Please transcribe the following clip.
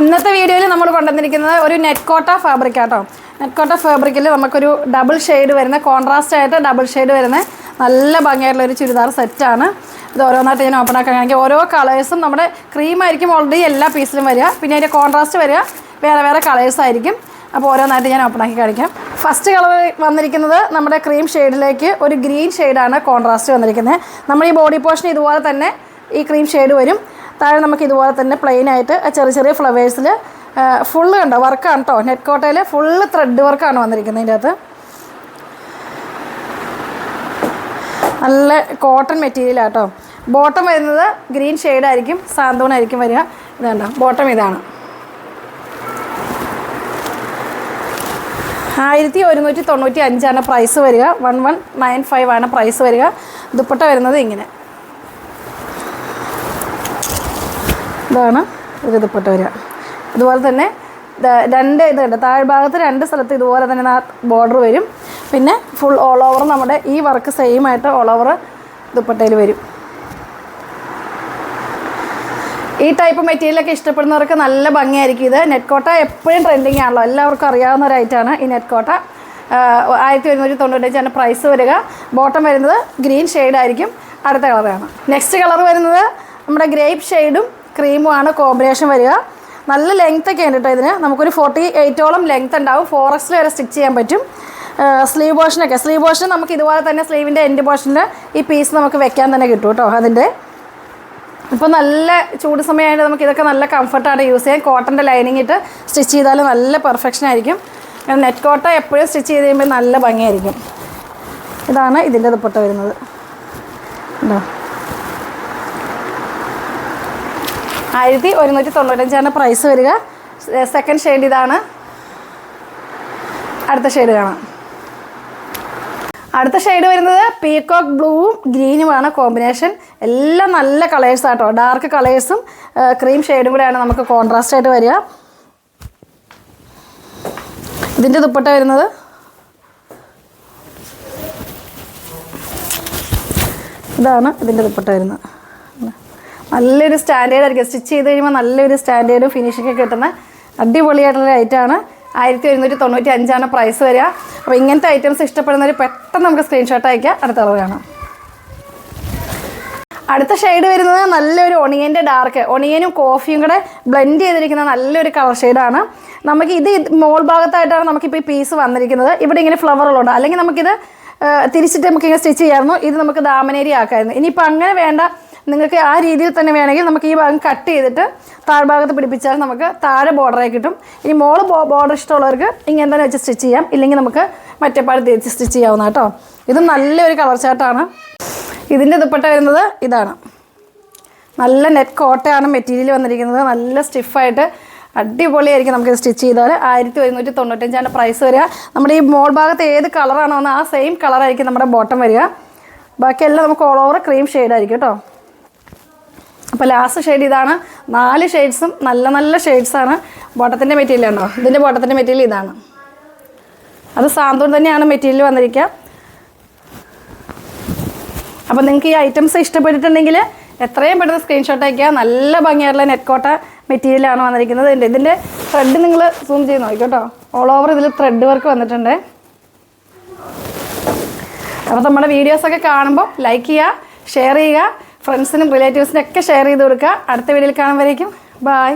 ഇന്നത്തെ വീഡിയോയിൽ നമ്മൾ കൊണ്ടുവന്നിരിക്കുന്നത് ഒരു നെറ്റ് കോട്ട ഫാബ്രിക് ആട്ടോ. നെറ്റ് കോട്ട ഫാബ്രിക്കിൽ നമുക്കൊരു ഡബിൾ ഷെയ്ഡ് വരുന്ന കോൺട്രാസ്റ്റ് ആയിട്ട് ഡബിൾ ഷെയ്ഡ് വരുന്ന നല്ല ഭംഗിയായിട്ടുള്ള ഒരു ചുരിദാർ സെറ്റാണ്. ഇത് ഓരോന്നായിട്ട് ഞാൻ ഓപ്പൺ ആക്കാൻ കാണിക്കാം. ഓരോ കളേഴ്സും നമ്മുടെ ക്രീമായിരിക്കും ഓൾറെഡി എല്ലാ പീസിലും വരിക. പിന്നെ അതിൻ്റെ കോൺട്രാസ്റ്റ് വരിക വേറെ വേറെ കളേഴ്സായിരിക്കും. അപ്പോൾ ഓരോന്നായിട്ട് ഞാൻ ഓപ്പൺ ആക്കി കാണിക്കാം. ഫസ്റ്റ് കളർ വന്നിരിക്കുന്നത് നമ്മുടെ ക്രീം ഷെയ്ഡിലേക്ക് ഒരു ഗ്രീൻ ഷെയ്ഡാണ് കോൺട്രാസ്റ്റ് വന്നിരിക്കുന്നത്. നമ്മൾ ഈ ബോഡി പോർഷൻ ഇതുപോലെ തന്നെ ഈ ക്രീം ഷെയ്ഡ് വരും. താഴെ നമുക്ക് ഇതുപോലെ തന്നെ പ്ലെയിൻ ആയിട്ട് ചെറിയ ചെറിയ ഫ്ലവേഴ്സിൽ ഫുള്ള് കണ്ടോ വർക്കാണ് കേട്ടോ. നെറ്റ് കോട്ടയിൽ ഫുള്ള് ത്രെഡ് വർക്കാണ് വന്നിരിക്കുന്നത്. ഇതിൻ്റെ അകത്ത് നല്ല കോട്ടൺ മെറ്റീരിയലാട്ടോ. ബോട്ടം വരുന്നത് ഗ്രീൻ ഷെയ്ഡായിരിക്കും, സാന്തൂണായിരിക്കും വരിക. ഇത് കണ്ടോ ബോട്ടം ഇതാണ്. 1195 പ്രൈസ് വരിക. 1195 ആണ് പ്രൈസ് വരിക. ദുപ്പട്ട വരുന്നത് ഇങ്ങനെ, ഇതാണ് ഒരു ദുപ്പട്ട വരിക. ഇതുപോലെ തന്നെ രണ്ട് ഇതുണ്ട്, താഴ്ഭാഗത്ത് രണ്ട് സ്ഥലത്ത് ഇതുപോലെ തന്നെ ബോർഡർ വരും. പിന്നെ ഫുൾ ഓൾ ഓവർ നമ്മുടെ ഈ വർക്ക് സെയിം ആയിട്ട് ഓൾ ഓവർ ദുപ്പട്ടയിൽ വരും. ഈ ടൈപ്പ് മെറ്റീരിയലൊക്കെ ഇഷ്ടപ്പെടുന്നവർക്ക് നല്ല ഭംഗിയായിരിക്കും. ഇത് നെറ്റ് കോട്ട എപ്പോഴും ട്രെൻഡിങ് ആണല്ലോ, എല്ലാവർക്കും അറിയാവുന്ന ഒരു ഐറ്റമാണ് ഈ നെറ്റ് കോട്ട. 1195 പ്രൈസ് വരിക. ബോട്ടം വരുന്നത് ഗ്രീൻ ഷെയ്ഡായിരിക്കും. അടുത്ത കളറാണ്. നെക്സ്റ്റ് കളർ വരുന്നത് നമ്മുടെ ഗ്രേപ്പ് ഷെയ്ഡും ക്രീമുമാണ് കോമ്പിനേഷൻ വരിക. നല്ല ലെങ്ത് ഒക്കെ ഉണ്ട് കേട്ടോ. ഇതിന് നമുക്കൊരു 48ഓളം ലെങ്ത് ഉണ്ടാവും. 4X വരെ സ്റ്റിച്ച് ചെയ്യാൻ പറ്റും. സ്ലീവ് പോർഷൻ നമുക്ക് ഇതുപോലെ തന്നെ സ്ലീവിൻ്റെ എൻഡ് പോർഷനിൽ ഈ പീസ് നമുക്ക് വെക്കാൻ തന്നെ കിട്ടും കേട്ടോ. അതിൻ്റെ ഇപ്പോൾ നല്ല ചൂട് സമയമായിട്ട് നമുക്ക് ഇതൊക്കെ നല്ല കംഫർട്ടായിട്ട് യൂസ് ചെയ്യാം. കോട്ടൻ്റെ ലൈനിങ് ഇട്ട് സ്റ്റിച്ച് ചെയ്താൽ നല്ല പെർഫെക്ഷൻ ആയിരിക്കും. നെറ്റ് കോട്ട എപ്പോഴും സ്റ്റിച്ച് ചെയ്ത് കഴിയുമ്പോൾ നല്ല ഭംഗിയായിരിക്കും. ഇതാണ് ഇതിൻ്റെ ദുപ്പട്ട വരുന്നത്. ഉണ്ടോ 1195 പ്രൈസ് വരിക. സെക്കൻഡ് ഷെയ്ഡ് ഇതാണ്. അടുത്ത ഷെയ്ഡ് കാണാം. അടുത്ത ഷെയ്ഡ് വരുന്നത് പീകോക്ക് ബ്ലൂവും ഗ്രീനുമാണ് കോമ്പിനേഷൻ. എല്ലാം നല്ല കളേഴ്സ് ആട്ടോ. ഡാർക്ക് കളേഴ്സും ക്രീം ഷെയ്ഡും കൂടെയാണ് നമുക്ക് കോൺട്രാസ്റ്റ് ആയിട്ട് വരിക. ഇതിൻ്റെ ദുപ്പട്ട വരുന്നത് ഇതാണ്. ഇതിൻ്റെ ദുപ്പട്ട വരുന്നത് നല്ലൊരു സ്റ്റാൻഡേർഡ് ആയിരിക്കും. സ്റ്റിച്ച് ചെയ്ത് കഴിയുമ്പോൾ നല്ലൊരു സ്റ്റാൻഡേർഡും ഫിനിഷിങ്ങൊക്കെ കിട്ടുന്ന അടിപൊളിയായിട്ടുള്ള ഐറ്റമാണ്. 1195 പ്രൈസ് വരിക. അപ്പോൾ ഇങ്ങനത്തെ ഐറ്റംസ് ഇഷ്ടപ്പെടുന്നവർ പെട്ടെന്ന് നമുക്ക് സ്ക്രീൻഷോട്ട് അയക്കാം. അടുത്ത കളർ കാണാം. അടുത്ത ഷെയ്ഡ് വരുന്നത് നല്ലൊരു ഒണിയൻ്റെ ഡാർക്ക്, ഒണിയനും കോഫിയും കൂടെ ബ്ലെൻഡ് ചെയ്തിരിക്കുന്ന നല്ലൊരു കളർ ഷെയ്ഡാണ്. നമുക്ക് ഇത് മോൾ ഭാഗത്തായിട്ടാണ് നമുക്കിപ്പോൾ ഈ പീസ് വന്നിരിക്കുന്നത്. ഇവിടെ ഇങ്ങനെ ഫ്ലവറുകളുണ്ട്. അല്ലെങ്കിൽ നമുക്കിത് തിരിച്ചിട്ട് നമുക്കിങ്ങനെ സ്റ്റിച്ച് ചെയ്യാമായിരുന്നു. ഇത് നമുക്ക് ദാമനേരി ആക്കാമായിരുന്നു. ഇനിയിപ്പോൾ അങ്ങനെ വേണ്ട, നിങ്ങൾക്ക് ആ രീതിയിൽ തന്നെ വേണമെങ്കിൽ നമുക്ക് ഈ ഭാഗം കട്ട് ചെയ്തിട്ട് താഴ്ഭാഗത്ത് പിടിപ്പിച്ചാൽ നമുക്ക് താഴെ ബോർഡറായി കിട്ടും. ഇനി മോള് ബോർഡർ ഇഷ്ടമുള്ളവർക്ക് ഇങ്ങനെ തന്നെ വെച്ച് സ്റ്റിച്ച് ചെയ്യാം. ഇല്ലെങ്കിൽ നമുക്ക് മറ്റേപ്പാട് തിരിച്ച് സ്റ്റിച്ച് ചെയ്യാവുന്ന കേട്ടോ. ഇത് നല്ലൊരു കളർ ചാർട്ടാണ്. ഇതിൻ്റെ ദുപ്പട്ട വരുന്നത് ഇതാണ്. നല്ല നെറ്റ് കോട്ടയാണ് മെറ്റീരിയൽ വന്നിരിക്കുന്നത്. നല്ല സ്റ്റിഫായിട്ട് അടിപൊളിയായിരിക്കും നമുക്കിത് സ്റ്റിച്ച് ചെയ്താൽ. 1195 പ്രൈസ് വരിക. നമ്മുടെ ഈ മോൾ ഭാഗത്ത് ഏത് കളറാണോ വന്നാൽ ആ സെയിം കളറായിരിക്കും നമ്മുടെ ബോട്ടം വരിക. ബാക്കിയെല്ലാം നമുക്ക് ഓൾ ഓവർ ക്രീം ഷെയ്ഡായിരിക്കും കേട്ടോ. അപ്പോൾ ലാസ്റ്റ് ഷെയ്ഡ് ഇതാണ്. 4 ഷെയ്ഡ്സും നല്ല നല്ല ഷെയ്ഡ്സാണ്. ബോട്ടത്തിൻ്റെ മെറ്റീരിയൽ ഉണ്ടോ, ഇതിൻ്റെ ബോട്ടത്തിൻ്റെ മെറ്റീരിയൽ ഇതാണ്. അത് സാന്തൂൺ തന്നെയാണ് മെറ്റീരിയൽ വന്നിരിക്കുക. അപ്പോൾ നിങ്ങൾക്ക് ഈ ഐറ്റംസ് ഇഷ്ടപ്പെട്ടിട്ടുണ്ടെങ്കിൽ എത്രയും പെട്ടെന്ന് സ്ക്രീൻഷോട്ട് അയക്കുക. നല്ല ഭംഗിയായിട്ടുള്ള നെറ്റ് കോട്ട മെറ്റീരിയലാണ് വന്നിരിക്കുന്നത്. ഇതിൻ്റെ ത്രെഡ് നിങ്ങൾ സൂം ചെയ്ത് നോക്കിക്കോട്ടോ. ഓൾ ഓവർ ഇതിൽ ത്രെഡ് വർക്ക് വന്നിട്ടുണ്ട്. അപ്പോൾ നമ്മുടെ വീഡിയോസൊക്കെ കാണുമ്പോൾ ലൈക്ക് ചെയ്യുക, ഷെയർ ചെയ്യുക, ഫ്രണ്ട്സിനും റിലേറ്റീവ്സിനും ഒക്കെ ഷെയർ ചെയ്ത് കൊടുക്കുക. അടുത്ത വീഡിയോയിൽ കാണുമ്പോഴേക്കും ബൈ.